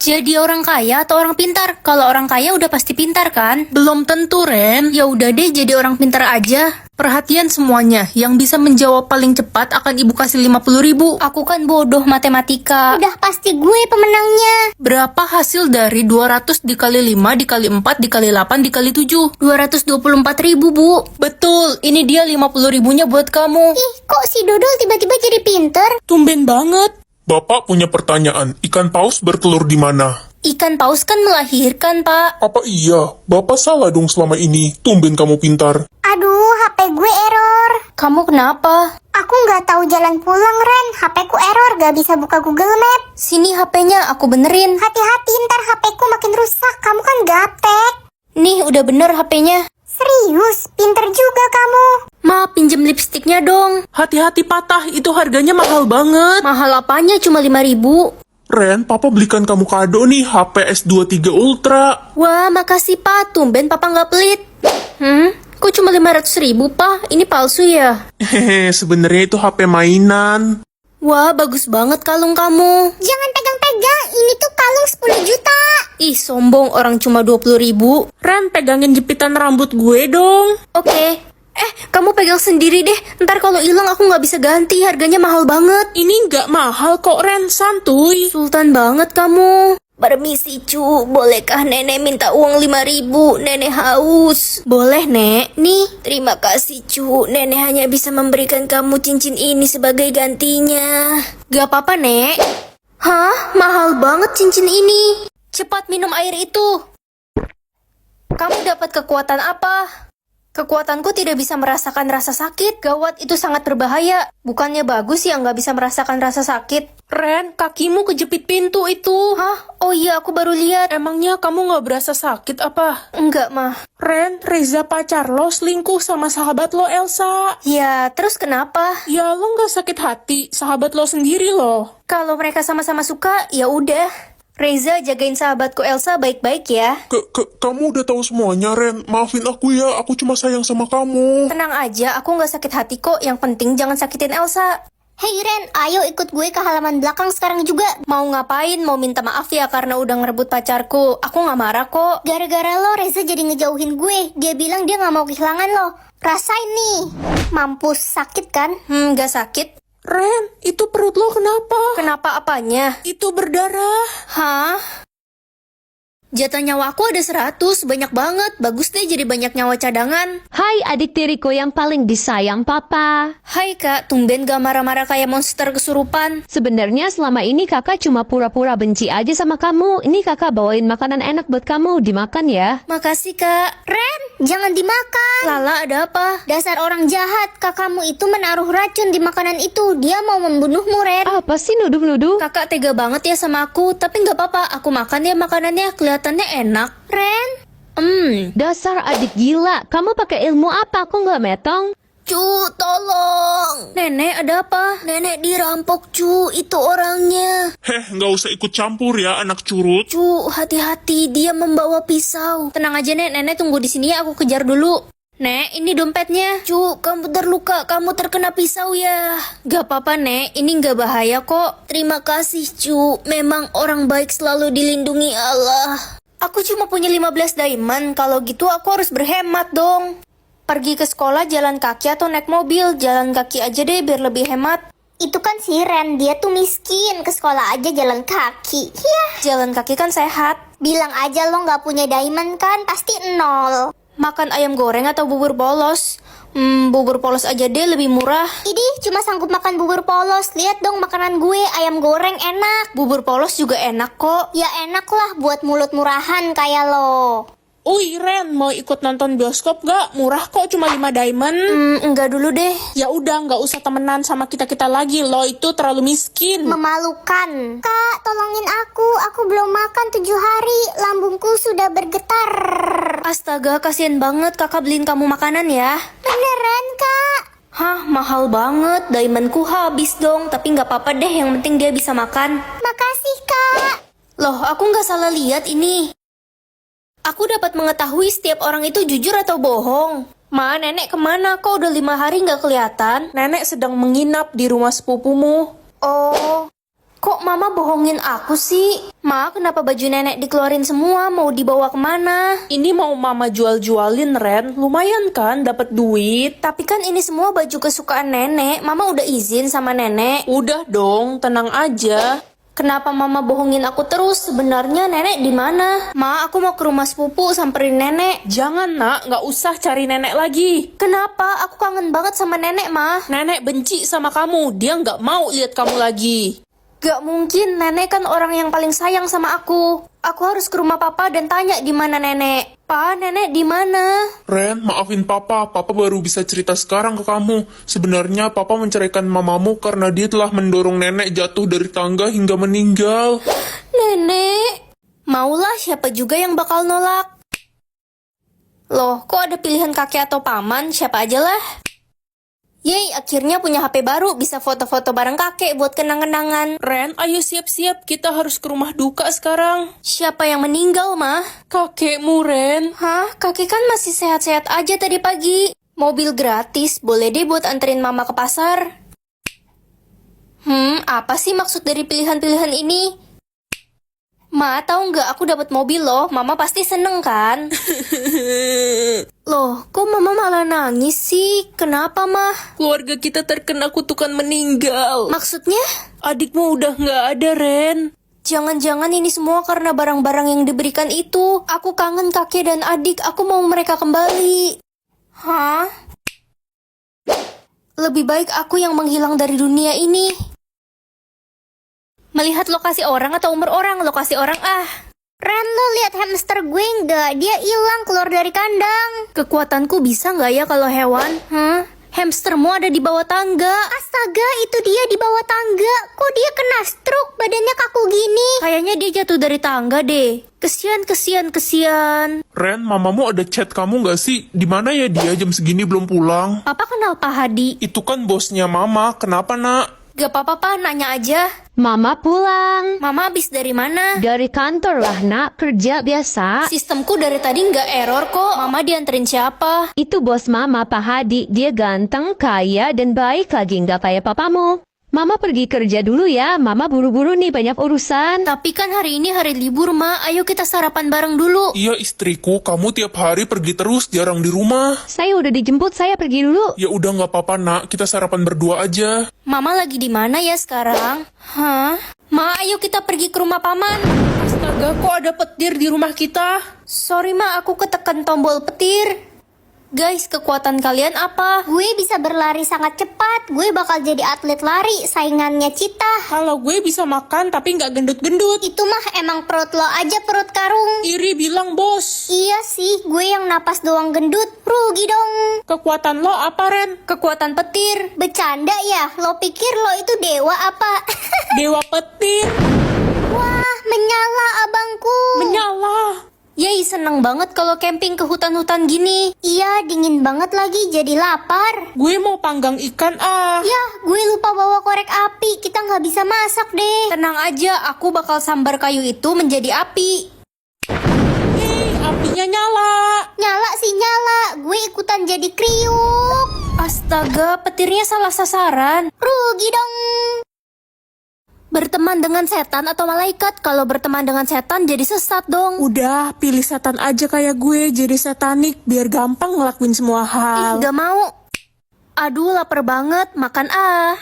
Jadi orang kaya atau orang pintar? Kalau orang kaya udah pasti pintar kan? Belum tentu, Ren. Ya udah deh jadi orang pintar aja. Perhatian semuanya, yang bisa menjawab paling cepat akan ibu kasih 50.000. Aku kan bodoh matematika. Udah pasti gue pemenangnya. Berapa hasil dari 200 dikali 5 dikali 4 dikali 8 dikali 7? 224.000, Bu. Betul, ini dia 50.000-nya buat kamu. Ih, kok si Dodol tiba-tiba jadi pinter? Tumben banget. Bapak punya pertanyaan, ikan paus bertelur di mana? Ikan paus kan melahirkan, Pak. Apa iya? Bapak salah dong selama ini. Tumben kamu pintar. Aduh, HP gue error. Kamu kenapa? Aku nggak tahu jalan pulang, Ren. HP ku error, gak bisa buka Google Map. Sini HP-nya, aku benerin. Hati-hati, ntar HP ku makin rusak. Kamu kan gaptek. Nih, udah bener HP-nya. Serius, pinter juga kamu. Ma, pinjem lipstiknya dong. Hati-hati patah, itu harganya mahal banget. Mahal apanya? Cuma 5.000. Ren, Papa belikan kamu kado nih HP S23 Ultra. Wah, makasih, Pak. Tumben Papa nggak pelit. Kok cuma 500.000, Pak? Ini palsu ya? Hehehe, sebenarnya itu HP mainan. Wah, bagus banget kalung kamu. Jangan pegang-pegang, ini tuh kalung 10 juta. Ih, sombong, orang cuma 20.000. Ren, pegangin jepitan rambut gue dong. Oke. Kamu pegang sendiri deh. Ntar kalau hilang aku nggak bisa ganti. Harganya mahal banget. Ini nggak mahal kok, Ren, santuy. Sultan banget kamu. Permisi, cu. Bolehkah nenek minta uang 5.000? Nenek haus. Boleh, Nek. Nih, terima kasih, cu. Nenek hanya bisa memberikan kamu cincin ini sebagai gantinya. Gak apa-apa, Nek. Hah? Mahal banget cincin ini. Cepat minum air itu. Kamu dapat kekuatan apa? Kekuatanku tidak bisa merasakan rasa sakit. Gawat, itu sangat berbahaya. Bukannya bagus ya nggak bisa merasakan rasa sakit? Ren, kakimu kejepit pintu itu. Hah? Oh iya, aku baru lihat. Emangnya kamu nggak berasa sakit apa? Enggak, mah. Ren, Reza pacar lo selingkuh sama sahabat lo Elsa. Ya, terus kenapa? Ya lo nggak sakit hati, sahabat lo sendiri loh. Kalau mereka sama-sama suka, ya udah. Reza jagain sahabatku Elsa baik-baik ya. Kamu udah tahu semuanya, Ren. Maafin aku ya, aku cuma sayang sama kamu. Tenang aja, aku nggak sakit hati kok. Yang penting jangan sakitin Elsa. Hei Ren, ayo ikut gue ke halaman belakang sekarang juga. Mau ngapain? Mau minta maaf ya karena udah ngerebut pacarku. Aku nggak marah kok. Gara-gara lo, Reza jadi ngejauhin gue. Dia bilang dia gak mau kehilangan lo. Rasain nih. Mampus, sakit kan? Nggak sakit. Ren, itu perut lo kenapa? Kenapa apanya? Itu berdarah. Hah? Jatah nyawa aku ada 100, banyak banget. Bagus deh jadi banyak nyawa cadangan. Hai adik tiriku yang paling disayang papa. Hai kak, tumben gak marah-marah kayak monster kesurupan. Sebenarnya selama ini kakak cuma pura-pura benci aja sama kamu. Ini kakak bawain makanan enak buat kamu, dimakan ya. Makasih kak. Ren, jangan dimakan. Lala, ada apa? Dasar orang jahat, kakakmu itu menaruh racun di makanan itu. Dia mau membunuhmu, Ren. Apa sih nuduh-nuduh? Kakak tega banget ya sama aku, tapi nggak apa-apa. Aku makan ya makanannya, kelihatannya enak. Ren, Dasar adik gila, kamu pakai ilmu apa? Aku nggak metong. Cu, tolong. Nenek, ada apa? Nenek dirampok, cu. Itu orangnya. Nggak usah ikut campur ya, anak curut. Cu, hati-hati. Dia membawa pisau. Tenang aja, Nek. Nenek tunggu di sini ya. Aku kejar dulu. Nek, ini dompetnya. Cu, kamu terluka. Kamu terkena pisau ya. Gak apa-apa, Nek. Ini gak bahaya kok. Terima kasih, cu. Memang orang baik selalu dilindungi Allah. Aku cuma punya 15 diamond. Kalau gitu aku harus berhemat dong. Pergi ke sekolah jalan kaki atau naik mobil? Jalan kaki aja deh biar lebih hemat. itu kan si Ren, dia tuh miskin. Ke sekolah aja jalan kaki. Yah, Jalan kaki kan sehat. bilang aja lo gak punya diamond kan, pasti nol. Makan ayam goreng atau bubur polos? Bubur polos aja deh, lebih murah. Idih, cuma sanggup makan bubur polos. Lihat dong makanan gue, ayam goreng enak. Bubur polos juga enak kok. Ya enak lah buat mulut murahan kayak lo. Uy, Ren, mau ikut nonton bioskop gak? Murah kok, cuma 5 diamond. Enggak dulu deh. Ya udah, nggak usah temenan sama kita-kita lagi. Lo itu terlalu miskin. Memalukan. Kak, tolongin aku belum makan 7 hari. Lambungku sudah bergetar. Astaga, kasihan banget. Kakak beliin kamu makanan ya. Beneran, Kak? Hah, mahal banget. Diamondku habis dong. Tapi nggak apa-apa deh, yang penting dia bisa makan. Makasih, Kak. Loh, aku nggak salah lihat ini. Aku dapat mengetahui setiap orang itu jujur atau bohong. Ma, nenek kemana? Kok udah 5 hari nggak kelihatan? Nenek sedang menginap di rumah sepupumu. Oh, Kok mama bohongin aku sih? Ma, kenapa baju nenek dikeluarin semua? Mau dibawa kemana? Ini mau mama jual-jualin, Ren. Lumayan kan dapat duit. Tapi kan ini semua baju kesukaan nenek. Mama udah izin sama nenek. Udah dong, tenang aja. Kenapa mama bohongin aku terus? Sebenarnya nenek di mana? Ma, aku mau ke rumah sepupu samperin nenek. Jangan nak, nggak usah cari nenek lagi. Kenapa? Aku kangen banget sama nenek, Ma. Nenek benci sama kamu, dia nggak mau lihat kamu lagi. Gak mungkin, nenek kan orang yang paling sayang sama aku. Aku harus ke rumah papa dan tanya di mana nenek. Pa, nenek di mana? Ren, maafin papa. Papa baru bisa cerita sekarang ke kamu. Sebenarnya papa menceraikan mamamu karena dia telah mendorong nenek jatuh dari tangga hingga meninggal. Nenek. Maulah siapa juga yang bakal nolak. Loh, kok ada pilihan kakek atau paman? Siapa aja lah. Yeay, akhirnya punya HP baru, bisa foto-foto bareng kakek buat kenang-kenangan. Ren, ayo siap-siap, kita harus ke rumah duka sekarang. Siapa yang meninggal, Mah? Kakekmu, Ren. Hah? Kakek kan masih sehat-sehat aja tadi pagi. Mobil gratis, boleh deh buat anterin mama ke pasar. Apa sih maksud dari pilihan-pilihan ini? Ma, tahu nggak aku dapat mobil loh, mama pasti seneng kan? Loh, kok mama malah nangis sih? Kenapa, Mah? Keluarga kita terkena kutukan meninggal. Maksudnya? Adikmu udah nggak ada, Ren. Jangan-jangan ini semua karena barang-barang yang diberikan itu. Aku kangen kakek dan adik, aku mau mereka kembali. Hah? Lebih baik aku yang menghilang dari dunia ini. Melihat lokasi orang atau umur orang? Lokasi orang Ren, lo lihat hamster gue nggak? Dia hilang keluar dari kandang. Kekuatanku bisa nggak ya kalau hewan? Hamstermu ada di bawah tangga. Astaga, itu dia di bawah tangga. Kok dia kena stroke? Badannya kaku gini. Kayaknya dia jatuh dari tangga deh. Kesian. Ren, mamamu ada chat kamu nggak sih? Di mana ya dia jam segini belum pulang? Papa kenal Pak Hadi? Itu kan bosnya mama. Kenapa, nak? Gak apa-apa, Pak. Nanya aja. Mama pulang. Mama habis dari mana? Dari kantor lah nak, kerja biasa. Sistemku dari tadi nggak error kok. Mama dianterin siapa? Itu bos mama Pak Hadi, dia ganteng, kaya, dan baik lagi nggak kayak papamu. Mama pergi kerja dulu ya, mama buru-buru nih banyak urusan. Tapi kan hari ini hari libur, Ma. Ayo kita sarapan bareng dulu. Iya istriku, kamu tiap hari pergi terus, jarang di rumah. Saya udah dijemput, saya pergi dulu. Ya udah nggak apa-apa nak, kita sarapan berdua aja. Mama lagi di mana ya sekarang? Hah? Ma, ayo kita pergi ke rumah paman. Astaga, kok ada petir di rumah kita? Sorry, Ma, aku ketekan tombol petir. Guys, kekuatan kalian apa? Gue bisa berlari sangat cepat. Gue bakal jadi atlet lari, saingannya Cita. Kalau gue bisa makan tapi nggak gendut-gendut. Itu mah emang perut lo aja, perut karung. Iri bilang bos. Iya sih, gue yang napas doang gendut. Rugi dong. Kekuatan lo apa, Ren? Kekuatan petir. Bercanda ya? Lo pikir lo itu dewa apa? Dewa petir. Wah, menyala abangku. Menyala. Yay, seneng banget kalau camping ke hutan-hutan gini. Iya, dingin banget lagi, jadi lapar. Gue mau panggang ikan Ya, gue lupa bawa korek api. Kita nggak bisa masak deh. Tenang aja, aku bakal sambar kayu itu menjadi api. Hei, apinya nyala. Nyala sih nyala. Gue ikutan jadi kriuk. Astaga, petirnya salah sasaran. Rugi dong. Berteman dengan setan atau malaikat? Kalau berteman dengan setan jadi sesat dong. Udah, pilih setan aja kayak gue, jadi satanik, biar gampang ngelakuin semua hal. Gak mau. Aduh, lapar banget. Makan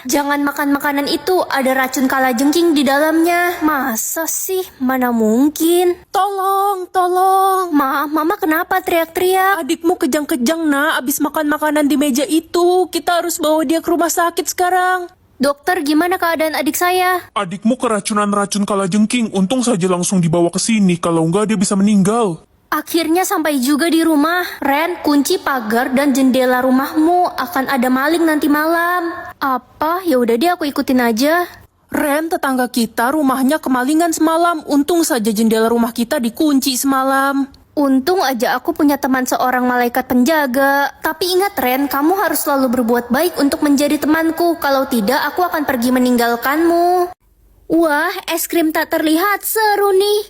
Jangan makan makanan itu, ada racun kalajengking di dalamnya. Masa sih? Mana mungkin. Tolong, tolong. Mama kenapa teriak-teriak? Adikmu kejang-kejang nak, abis makan makanan di meja itu. Kita harus bawa dia ke rumah sakit sekarang. Dokter, gimana keadaan adik saya? Adikmu keracunan racun kalajengking, untung saja langsung dibawa ke sini, kalau enggak dia bisa meninggal. Akhirnya sampai juga di rumah. Ren, kunci pagar dan jendela rumahmu. Akan ada maling nanti malam. Apa? Ya udah deh, aku ikutin aja. Ren, tetangga kita rumahnya kemalingan semalam. Untung saja jendela rumah kita dikunci semalam. Untung aja aku punya teman seorang malaikat penjaga. Tapi ingat Ren, kamu harus selalu berbuat baik untuk menjadi temanku. Kalau tidak, aku akan pergi meninggalkanmu. Wah, es krim tak terlihat seru nih.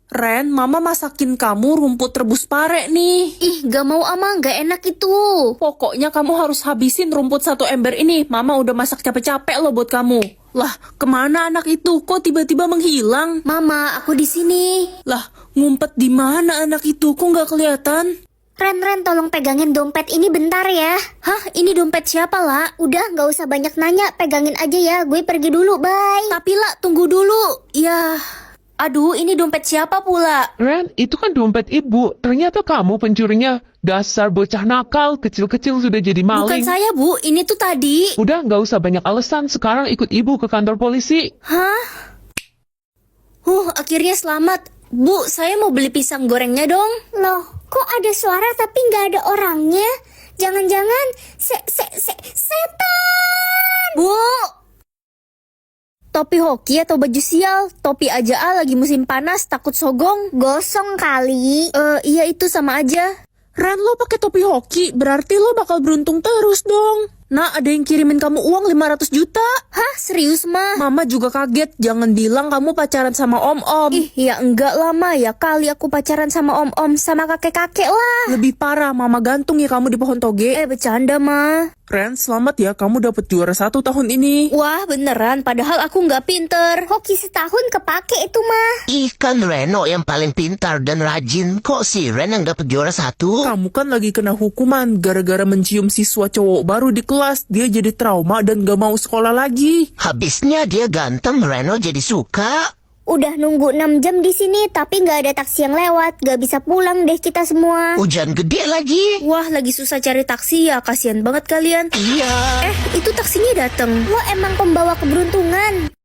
Ren, mama masakin kamu rumput rebus pare nih. Ih, gak mau gak enak itu. Pokoknya kamu harus habisin rumput 1 ember ini. Mama udah masak capek-capek loh buat kamu. Lah, kemana anak itu? Kok tiba-tiba menghilang? Mama, aku di sini. Lah, ngumpet di mana anak itu? Kok nggak kelihatan? Ren, tolong pegangin dompet ini bentar ya. Hah, ini dompet siapa, La? Udah, nggak usah banyak nanya, pegangin aja ya. Gue pergi dulu, bye. Tapi, La, tunggu dulu. Ya, aduh, ini dompet siapa pula? Ren, itu kan dompet ibu. Ternyata kamu pencurinya. Dasar bocah nakal, kecil-kecil sudah jadi Bukan maling. saya, Bu. Ini tuh tadi. Udah, nggak usah banyak alasan. Sekarang ikut ibu ke kantor polisi. Hah? Akhirnya selamat. Bu, saya mau beli pisang gorengnya dong. Loh, kok ada suara tapi nggak ada orangnya? Jangan-jangan setan. Bu! Topi hoki atau baju sial? Topi aja lagi musim panas, takut sogong. Gosong kali. Iya itu sama aja. Ren, lo pakai topi hoki, berarti lo bakal beruntung terus dong. Nah, ada yang kirimin kamu uang 500 juta. Hah, serius, Ma? Mama juga kaget, jangan bilang kamu pacaran sama om-om. Ih, ya enggak lah, Ma. Ya kali aku pacaran sama om-om, sama kakek-kakek lah. Lebih parah, mama gantung ya kamu di pohon toge. Bercanda, Ma. Ren, selamat ya, kamu dapet juara 1 tahun ini. Wah, beneran. Padahal aku nggak pinter. Hoki setahun kepake itu mah. Ih, kan Reno yang paling pintar dan rajin. Kok si Ren yang dapat juara 1? Kamu kan lagi kena hukuman gara-gara mencium siswa cowok baru di kelas. Dia jadi trauma dan gak mau sekolah lagi. Habisnya dia ganteng, Reno jadi suka. Udah nunggu 6 jam di sini tapi nggak ada taksi yang lewat. Gak bisa pulang deh kita semua. Hujan gede lagi. Wah, lagi susah cari taksi ya. Kasihan banget kalian. Iya. Itu taksinya dateng. Lo emang pembawa keberuntungan.